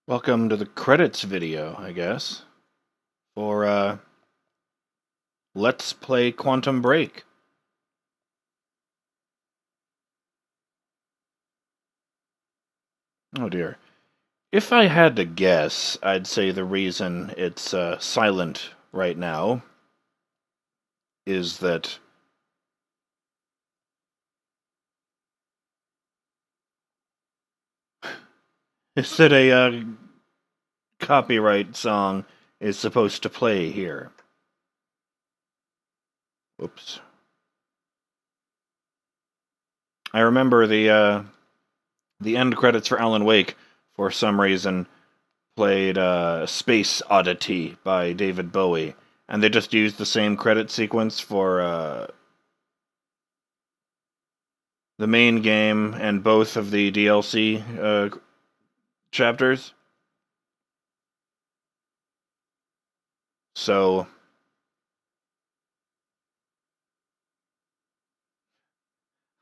Welcome to the credits video, I guess, for Let's Play Quantum Break. Oh dear. If I had to guess, I'd say the reason it's silent right now is that a copyright song is supposed to play here. Whoops. I remember the end credits for Alan Wake, for some reason, played Space Oddity by David Bowie, and they just used the same credit sequence for the main game and both of the DLC chapters. So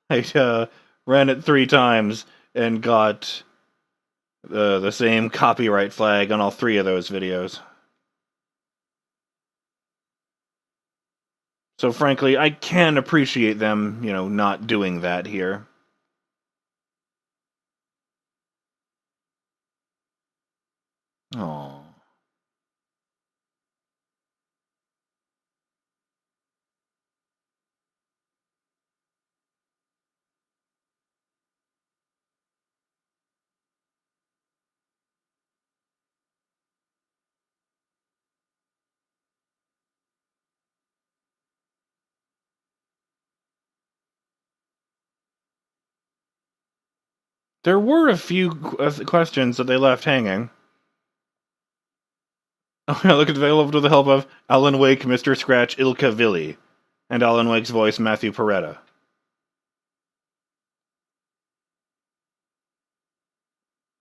I ran it 3 times and got the same copyright flag on all 3 of those videos. So frankly, I can appreciate them, not doing that here. Aww. There were a few questions that they left hanging. Oh yeah, look, it's available with the help of Alan Wake, Mr. Scratch, Ilka Villi, and Alan Wake's voice, Matthew Peretta.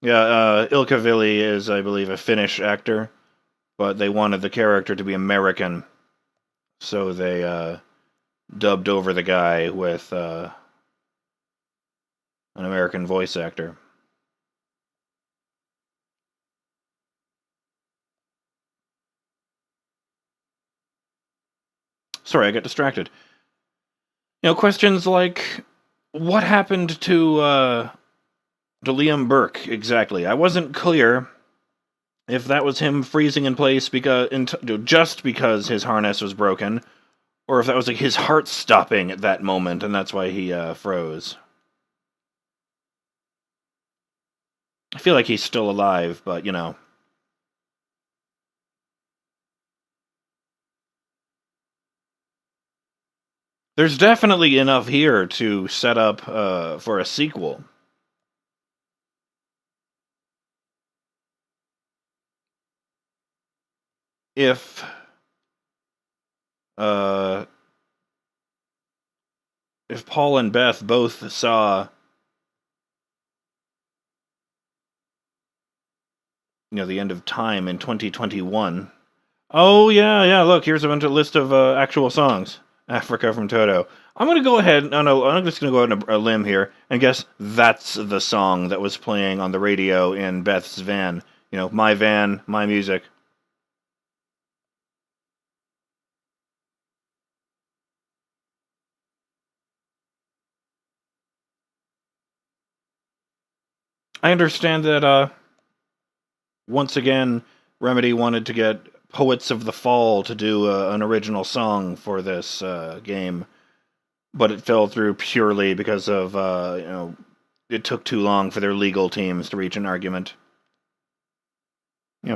Yeah, Ilka Villi is, I believe, a Finnish actor, but they wanted the character to be American, so they dubbed over the guy with an American voice actor. Sorry, I got distracted. Questions like, what happened to Liam Burke, exactly? I wasn't clear if that was him freezing in place just because his harness was broken, or if that was like his heart stopping at that moment, and that's why he froze. I feel like he's still alive, but There's definitely enough here to set up for a sequel. If Paul and Beth both saw the end of time in 2021. Oh yeah, look, here's a list of actual songs. Africa from Toto. I'm gonna go ahead. No, I'm just gonna go out on a limb here and guess that's the song that was playing on the radio in Beth's van. My van, my music. I understand that once again, Remedy wanted to get Poets of the Fall to do an original song for this game, but it fell through purely because of it took too long for their legal teams to reach an argument.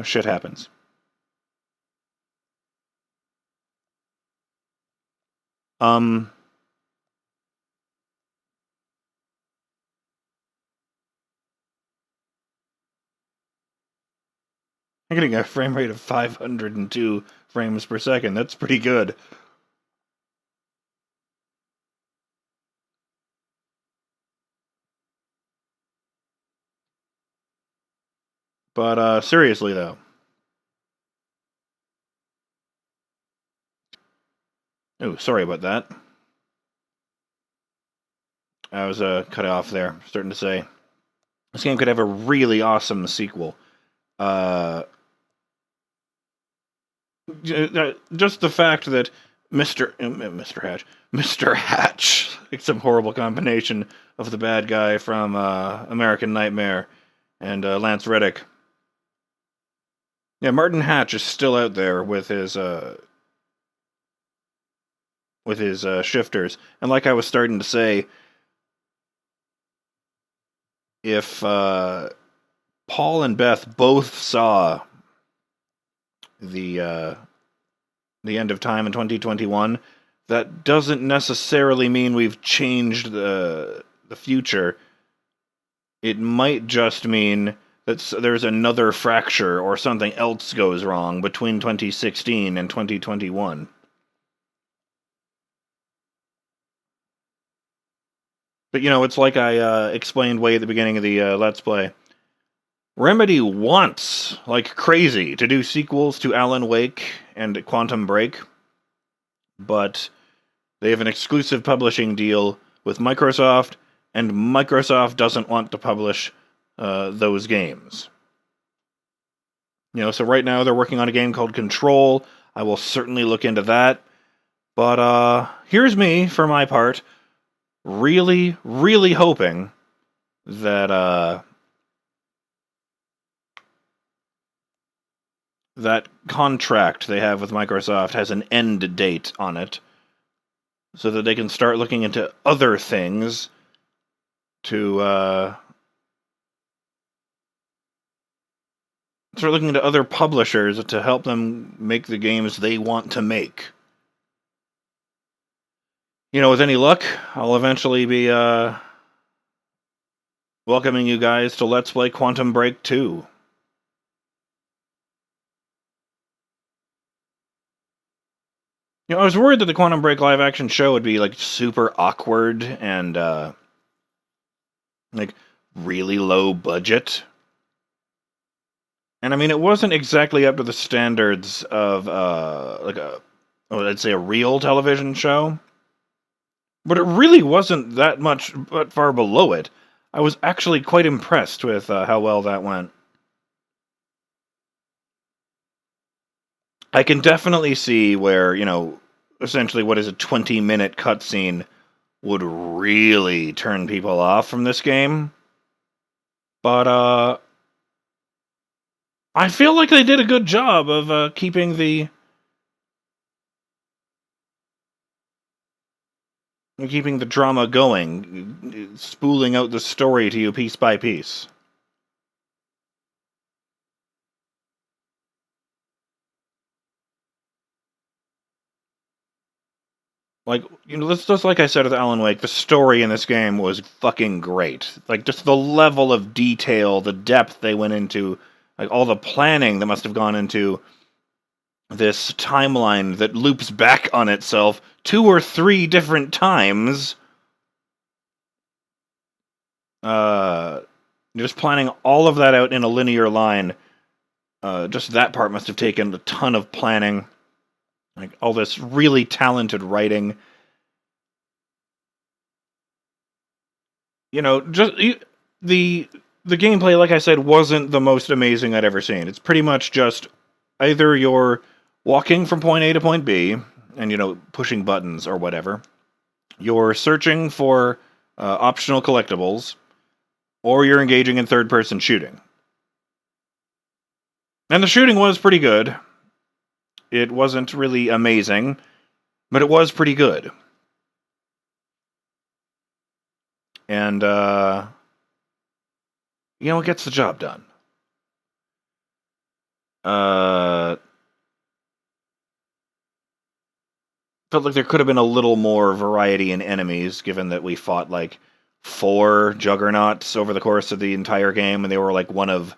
Shit happens. I'm getting a frame rate of 502 frames per second. That's pretty good. But seriously though. Oh, sorry about that. I was cut off there, starting to say. This game could have a really awesome sequel. just the fact that Mr. Hatch, it's some horrible combination of the bad guy from American Nightmare and Lance Reddick. Yeah, Martin Hatch is still out there with his shifters, and like I was starting to say, if Paul and Beth both saw the end of time in 2021, that doesn't necessarily mean we've changed the future. It might just mean that there's another fracture or something else goes wrong between 2016 and 2021. But, it's like I explained way at the beginning of the Let's Play. Remedy wants, like crazy, to do sequels to Alan Wake and Quantum Break, but they have an exclusive publishing deal with Microsoft, and Microsoft doesn't want to publish those games. So right now they're working on a game called Control. I will certainly look into that. But here's me, for my part, really, really hoping that that contract they have with Microsoft has an end date on it, so that they can start looking into other things to start looking into other publishers to help them make the games they want to make. With any luck, I'll eventually be welcoming you guys to Let's Play Quantum Break 2. I was worried that the Quantum Break live-action show would be, super awkward and, really low budget. And, it wasn't exactly up to the standards of, I'd say a real television show. But it really wasn't that much but far below it. I was actually quite impressed with how well that went. I can definitely see where, essentially what is a 20-minute cutscene would really turn people off from this game. But, I feel like they did a good job of keeping the drama going, spooling out the story to you piece by piece. Just like I said with Alan Wake, the story in this game was fucking great. Just the level of detail, the depth they went into, all the planning that must have gone into this timeline that loops back on itself 2 or 3 different times. Just planning all of that out in a linear line. Just that part must have taken a ton of planning. All this really talented writing. Just the gameplay, like I said, wasn't the most amazing I'd ever seen. It's pretty much just either you're walking from point A to point B, and, pushing buttons or whatever. You're searching for optional collectibles, or you're engaging in third-person shooting. And the shooting was pretty good. It wasn't really amazing, but it was pretty good. And, it gets the job done. Felt like there could have been a little more variety in enemies, given that we fought, 4 juggernauts over the course of the entire game, and they were, one of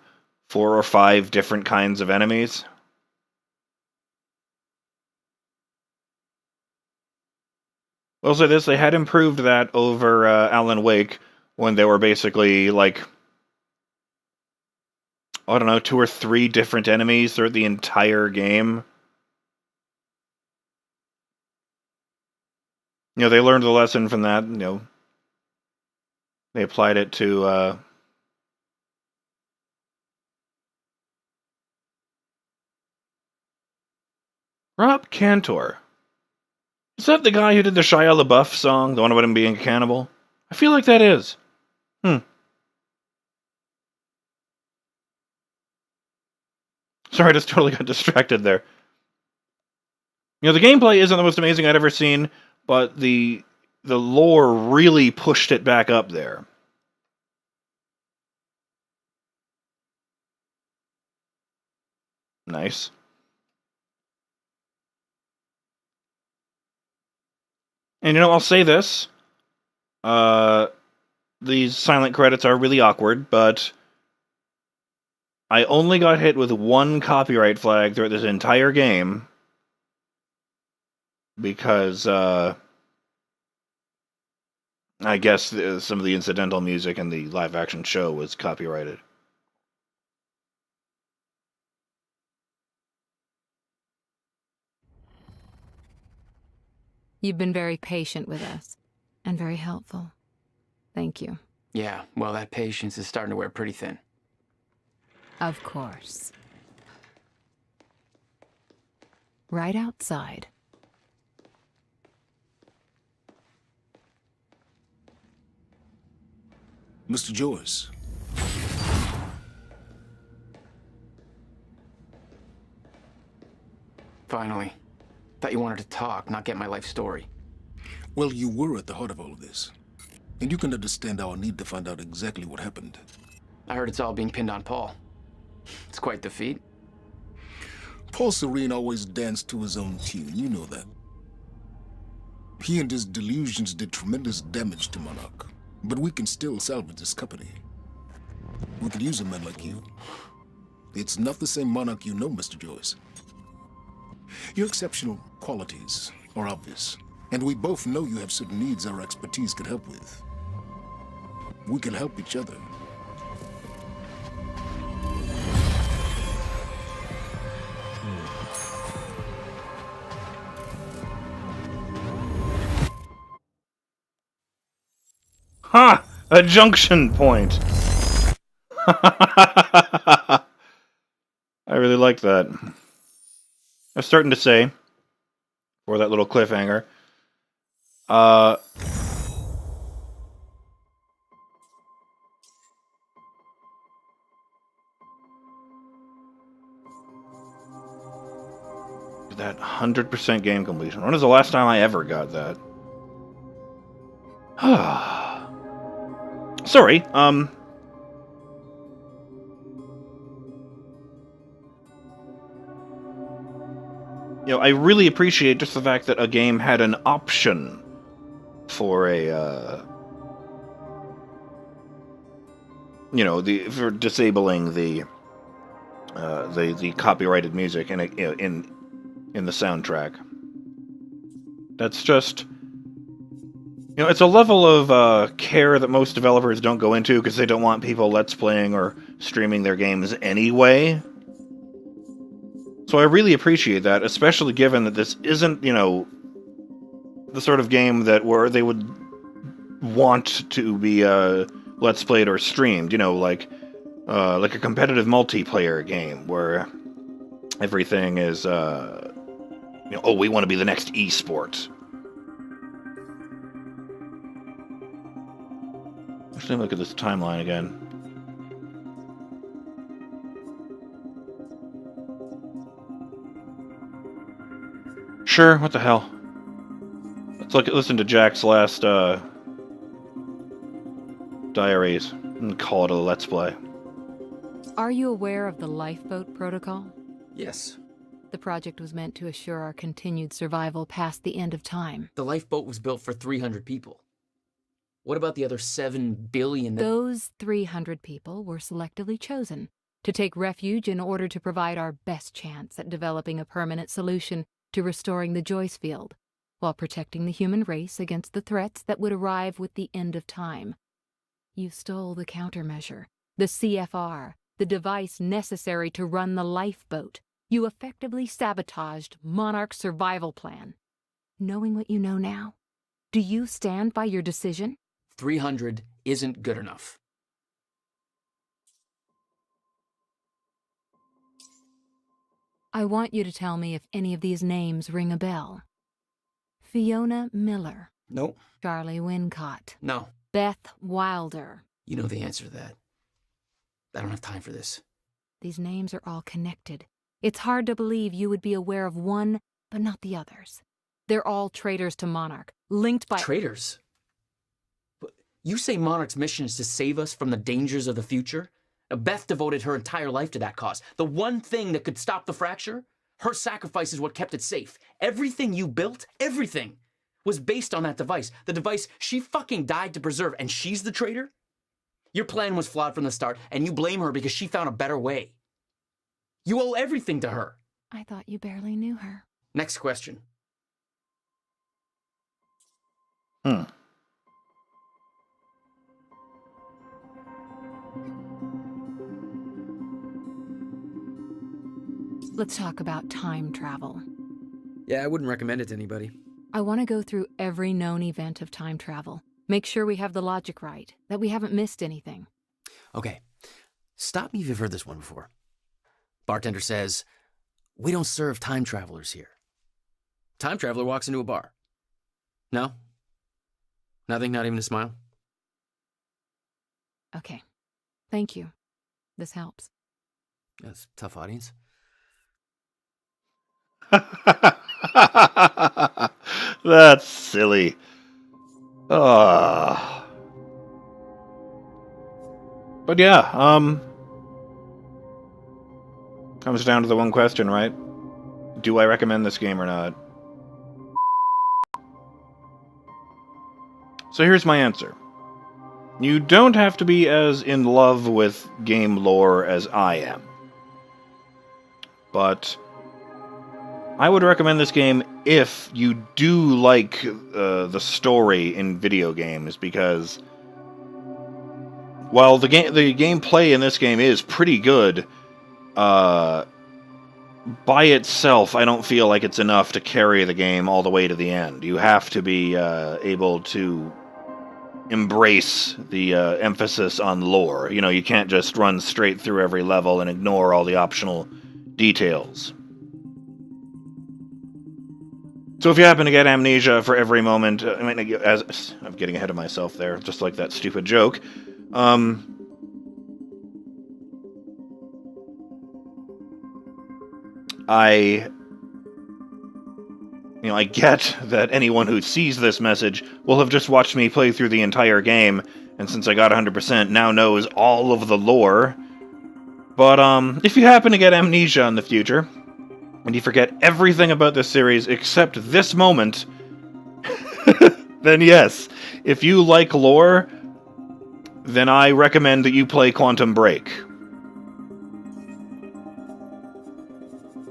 4 or 5 different kinds of enemies. I'll say this, they had improved that over Alan Wake, when they were basically, 2 or 3 different enemies throughout the entire game. They learned the lesson from that, they applied it to Rob Cantor. Is that the guy who did the Shia LaBeouf song, the one about him being a cannibal? I feel like that is. Sorry, I just totally got distracted there. You know, the gameplay isn't the most amazing I'd ever seen, but the lore really pushed it back up there. Nice. And, you know, I'll say this. These silent credits are really awkward, but I only got hit with one copyright flag throughout this entire game because, I guess some of the incidental music in the live-action show was copyrighted. You've been very patient with us, and very helpful. Thank you. Yeah, well, that patience is starting to wear pretty thin. Of course. Right outside. Mr. Joyce. Finally. Thought you wanted to talk, not get my life story. Well, you were at the heart of all of this. And you can understand our need to find out exactly what happened. I heard it's all being pinned on Paul. It's quite the feat. Paul Serene always danced to his own tune, you know that. He and his delusions did tremendous damage to Monarch. But we can still salvage this company. We could use a man like you. It's not the same Monarch you know, Mr. Joyce. Your exceptional qualities are obvious, and we both know you have certain needs our expertise could help with. We can help each other. Ha! A junction point! I really like that. I was starting to say, for that little cliffhanger, that 100% game completion. When was the last time I ever got that? Sorry, you know, I really appreciate just the fact that a game had an option for a, you know, for disabling the copyrighted music in the soundtrack. That's just, you know, it's a level of care that most developers don't go into because they don't want people let's playing or streaming their games anyway. So I really appreciate that, especially given that this isn't, you know, the sort of game that where they would want to be let's played or streamed, you know, like a competitive multiplayer game where everything is, you know, oh, we want to be the next esport. Actually, look at this timeline again. Sure, what the hell? Let's listen to Jack's last diaries and call it a let's play. Are you aware of the lifeboat protocol? Yes. The project was meant to assure our continued survival past the end of time. The lifeboat was built for 300 people. What about the other 7 billion that... Those 300 people were selectively chosen to take refuge in order to provide our best chance at developing a permanent solution to restoring the Joyce field, while protecting the human race against the threats that would arrive with the end of time. You stole the countermeasure, the CFR, the device necessary to run the lifeboat. You effectively sabotaged Monarch's survival plan. Knowing what you know now, do you stand by your decision? 300 isn't good enough. I want you to tell me if any of these names ring a bell. Fiona Miller. Nope. Charlie Wincott. No. Beth Wilder. You know the answer to that. I don't have time for this. These names are all connected. It's hard to believe you would be aware of one, but not the others. They're all traitors to Monarch, linked by— Traitors? But you say Monarch's mission is to save us from the dangers of the future? Now, Beth devoted her entire life to that cause. The one thing that could stop the fracture? Her sacrifice is what kept it safe. Everything you built, everything, was based on that device. The device she fucking died to preserve, and she's the traitor? Your plan was flawed from the start, and you blame her because she found a better way. You owe everything to her. I thought you barely knew her. Next question. Let's talk about time travel. Yeah, I wouldn't recommend it to anybody. I want to go through every known event of time travel. Make sure we have the logic right, that we haven't missed anything. Okay, stop me if you've heard this one before. Bartender says, "We don't serve time travelers here." Time traveler walks into a bar. No? Nothing, not even a smile? Okay. Thank you. This helps. That's a tough audience. That's silly. But yeah, comes down to the one question, right? Do I recommend this game or not? So here's my answer. You don't have to be as in love with game lore as I am. But I would recommend this game if you do like the story in video games, because while the gameplay in this game is pretty good, by itself, I don't feel like it's enough to carry the game all the way to the end. You have to be able to embrace the emphasis on lore. You know, you can't just run straight through every level and ignore all the optional details. So if you happen to get amnesia for every moment, I mean, as I'm getting ahead of myself there, just like that stupid joke. I get that anyone who sees this message will have just watched me play through the entire game, and since I got 100%, now knows all of the lore. But if you happen to get amnesia in the future, and you forget everything about this series except this moment, then yes, if you like lore, then I recommend that you play Quantum Break.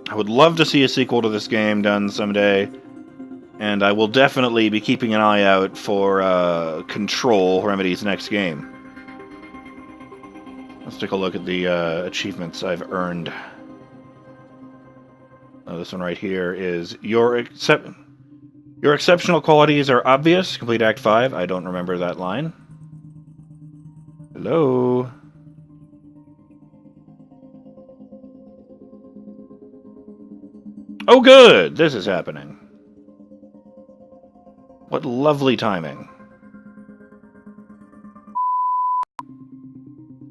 I would love to see a sequel to this game done someday, and I will definitely be keeping an eye out for Control, Remedy's next game. Let's take a look at the achievements I've earned. This one right here is your exceptional qualities are obvious. Complete Act 5. I don't remember that line. Hello? Oh good! This is happening. What lovely timing.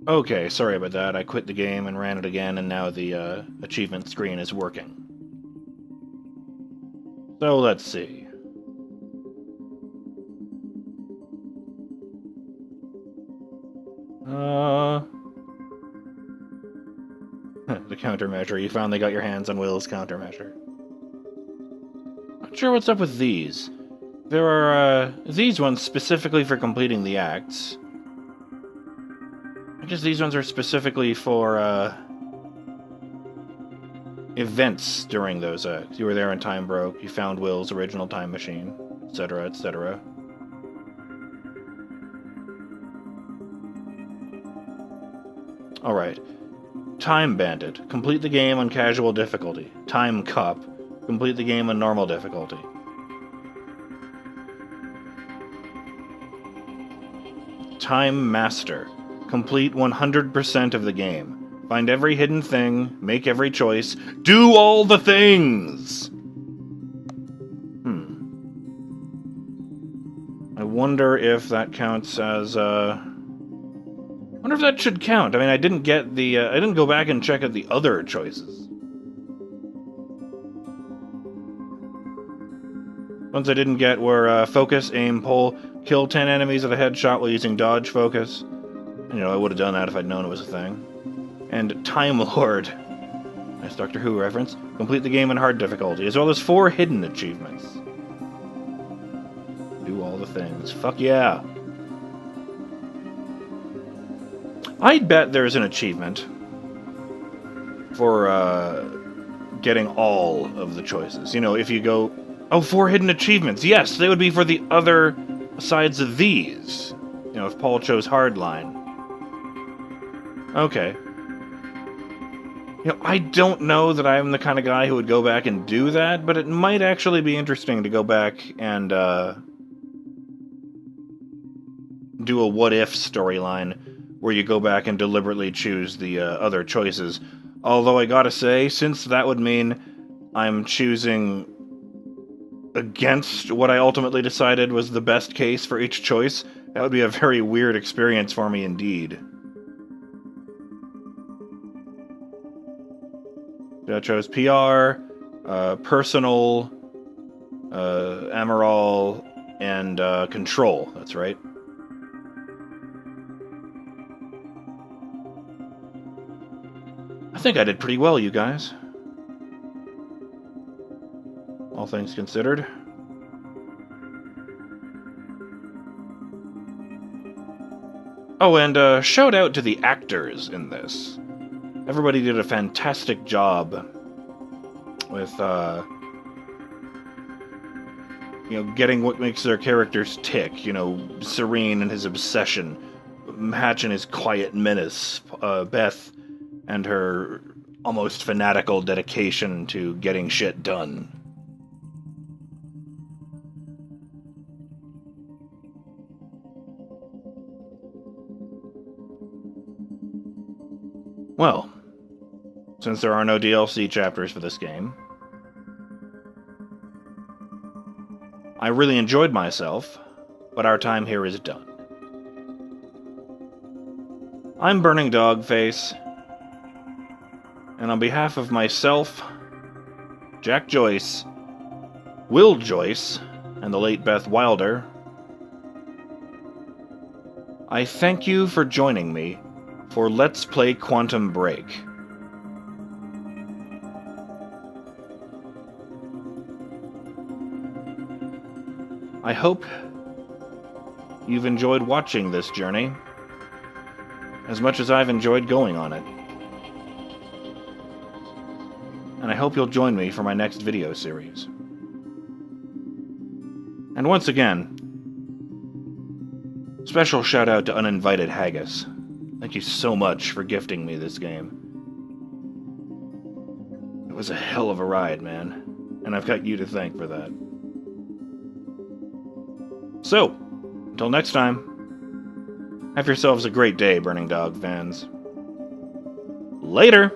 Okay, sorry about that. I quit the game and ran it again, and now the achievement screen is working. So let's see. The countermeasure. You finally got your hands on Will's countermeasure. Not sure what's up with these. There are these ones specifically for completing the acts. I guess these ones are specifically for events during those acts. You were there and time broke. You found Will's original time machine, etc., etc. Alright. Time Bandit. Complete the game on casual difficulty. Time Cup. Complete the game on normal difficulty. Time Master. Complete 100% of the game. Find every hidden thing, make every choice, do all the things! I wonder if that counts as, I wonder if that should count. I mean, I didn't get the, I didn't go back and check out the other choices. Ones I didn't get were, focus, aim, pull, kill 10 enemies with a headshot while using dodge focus. You know, I would have done that if I'd known it was a thing. And Time Lord. Nice Doctor Who reference. Complete the game in hard difficulty, as well as 4 hidden achievements. Do all the things. Fuck yeah. I'd bet there's an achievement for, getting all of the choices. You know, if you go, oh, 4 hidden achievements. Yes, they would be for the other sides of these. You know, if Paul chose Hardline. Okay. You know, I don't know that I'm the kind of guy who would go back and do that, but it might actually be interesting to go back and, do a what-if storyline where you go back and deliberately choose the, other choices. Although I gotta say, since that would mean I'm choosing against what I ultimately decided was the best case for each choice, that would be a very weird experience for me indeed. I chose PR, personal, Amaral, and control. That's right. I think I did pretty well, you guys. All things considered. Oh, and shout out to the actors in this. Everybody did a fantastic job with, you know, getting what makes their characters tick. You know, Serene and his obsession, Hatch and his quiet menace, Beth and her almost fanatical dedication to getting shit done. Well, since there are no DLC chapters for this game, I really enjoyed myself, but our time here is done. I'm BurningDogFace, and on behalf of myself, Jack Joyce, Will Joyce, and the late Beth Wilder, I thank you for joining me for Let's Play Quantum Break. I hope you've enjoyed watching this journey as much as I've enjoyed going on it. And I hope you'll join me for my next video series. And once again, special shout out to Uninvited Haggis. Thank you so much for gifting me this game. It was a hell of a ride, man. And I've got you to thank for that. So, until next time, have yourselves a great day, Burning Dog fans. Later!